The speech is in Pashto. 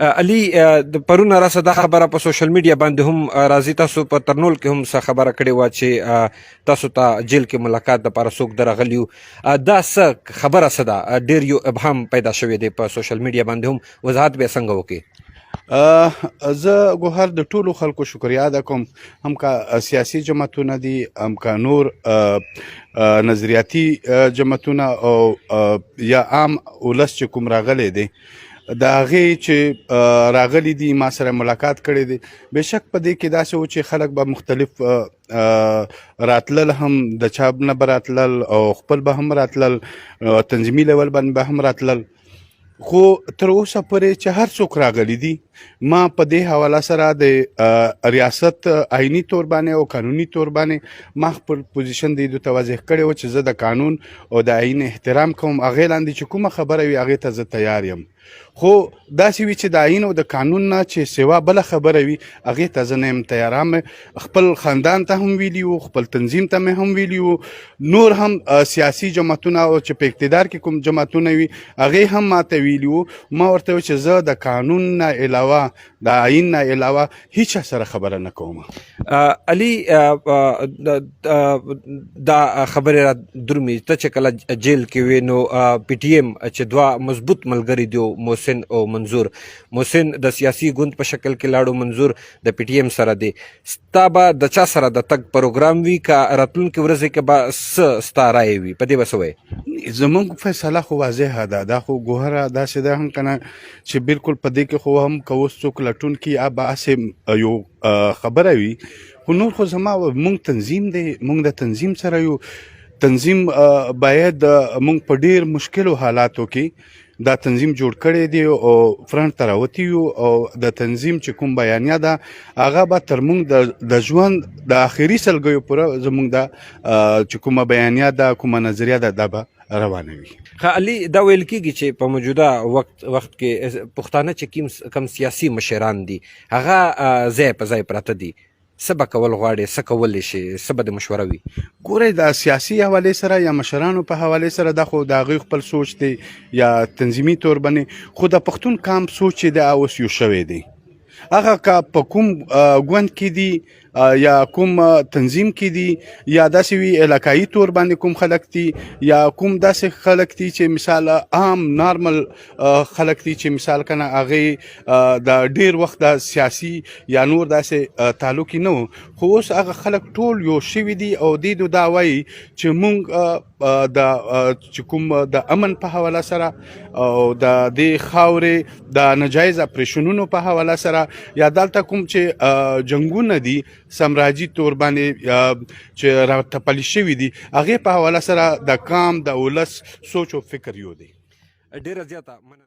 علي د پرون راسه دا خبره په سوشل میډیا باندې هم راځي، تاسو په ترنول کې هم څه خبره کړې وه چې تاسو ته جیل کې ملاقات دپاره څوک درغلي وو. دا څه خبره څه ده؟ ډېر یو ابهام پیدا شوی دی په سوشل میډیا باندې هم، وضاحت به یې څنګه وکړي؟ زه ګوهر د ټولو خلکو شکریا ادا کوم، هم که سیاسي جماعتونه دي، هم که نور نظریاتي جماعتونه او یا عام ولس چې کوم راغلی دی، د هغې چې راغلي دي ما سره ملاقات کړی دی. بېشک په دې کې داسې و چې خلک به مختلف راتلل، هم د چا نه به راتلل او خپل به هم راتلل، تنظیمي لیول باندې به هم راتلل. خو تر اوسه پورې چې هر څوک راغلي دي، ما په دې حواله سره د ریاست آئینی طور باندې او قانوني طور باندې ما خپل پوزیشن د دوی ته واضح کړی و چې زه د قانون او د آئین احترام کوم. هغې لاندې چې کومه خبره وي هغې ته زه تیار یم. خو داسې وي چې د آئین او د قانون نه چې سوا بله خبره وي هغې ته زه نه یم تیارام. خپل خاندان ته هم ویلي وو، خپل تنظیم ته مې هم ویلي وو، نور هم سیاسي جماعتونه او چې په اقتدار کې کوم جماعتونه وي هغې هم ماته ویلي وو. ما ورته ویل چې زه د قانون نه علاوه، د آئین نه علاوه هیچ چا سره خبره نه کوم. علي دا خبرې را درومي، ته چې کله جیل کې وې نو پی ټي ایم چې دوه مضبوط ملګري دي، محسن او منظور. محسن د سیاسي ګوند په شکل کې لاړو، منظور د پی ټي ایم سره دی. ستا به د چا سره د تګ پروګرام وي که راتلونکې ورځې کې به څه ستا رایې وي؟ په دې به څه وایې؟ زمونږ فیصله خو واضحه ده. دا خو ګوهره داسې ده هم که نه چې بالکل په دې کې خو هم که اوس څوک لټونکي یا به هسې یو خبره وي. خو نور خو زما مونږ تنظیم دی، مونږ د تنظیم سره یو. تنظیم باید مونږ په ډیر مشکلو حالاتو کې دا تنظیم جوړ کړی دی او فرنټ ته راوتي یو، او د تنظیم چې کوم بیانیه ده هغه به تر مونږ د ژوند د آخري سلګیو پوره زمونږ د چې کومه بیانیه ده، کومه نظریه ده، دا به روانه وي. علي دا ویل کېږي چې په موجوده وخت کې پښتانه چې کم سیاسي مشران دي هغه ځای په ځای پراته دي. څه به کول غواړې؟ څه کولی شي؟ څه به د مشوره وي؟ ګورئ، د سیاسي حوالې سره یا مشرانو په حوالې سره دا خو د هغوی خپل سوچ دی یا تنظیمي طور باندې. خو د پښتون قام سوچ چې دی اوس یو شوی دی. هغه که په کوم ګوند کې دي یا کوم تنظیم کې دي یا داسې وي علاقایي طور باندې کوم خلک دي یا کوم داسې خلک دي چې مثال عام نارمل خلک دي چې مثال کنه هغې د ډیر وخت د سیاسي یا نور داسې تعلق نه و. خو اوس هغه خلک ټول یو شوي دي او دې دا وایي چې مونږ د چې کوم د امن په حواله سره او د دې خاورې د ناجایز اپریشنونو په حواله سره یا دلته کوم چې جنګونه دي سمراجي طور باندې چې راټپلي شوي دي هغې په حواله سره د قام د ولس سوچ او فکر یو دی. ډېره زیاته